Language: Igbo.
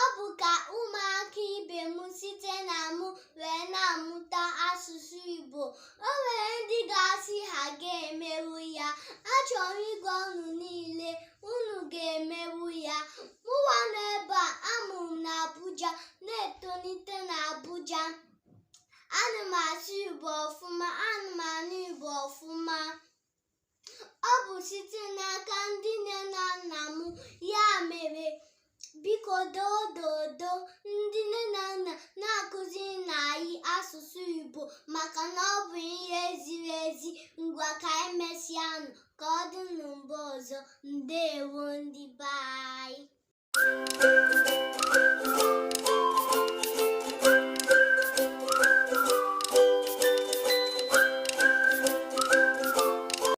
Ọ bụ ka ụmụaka ibe m site na mụ wee na-amụta asụsụ Igbo. O nwere ndị ga-asị ha ga-emewu ya. Achọrọ m ịgwa unu niile, unu ga-emewu ya. Mụnwa nọ ebe a, amụrụ m n'Abuja, na-etolite n'Abuja. Ana m asụ Igbo ọfụma, ana m anụ Igbo ọfụma. Ọ bụ site n'aka ndị nne na nna m. Ya mere, biko dododo ndị nne na nna na-akụziri anyị asụsụ Igbo maka na ọ bụ ihe ziri ezi. Ngwa ka anyị mesịanụ ka ọ dị na mgbe ọzọ. Ndewo ndị be anyị.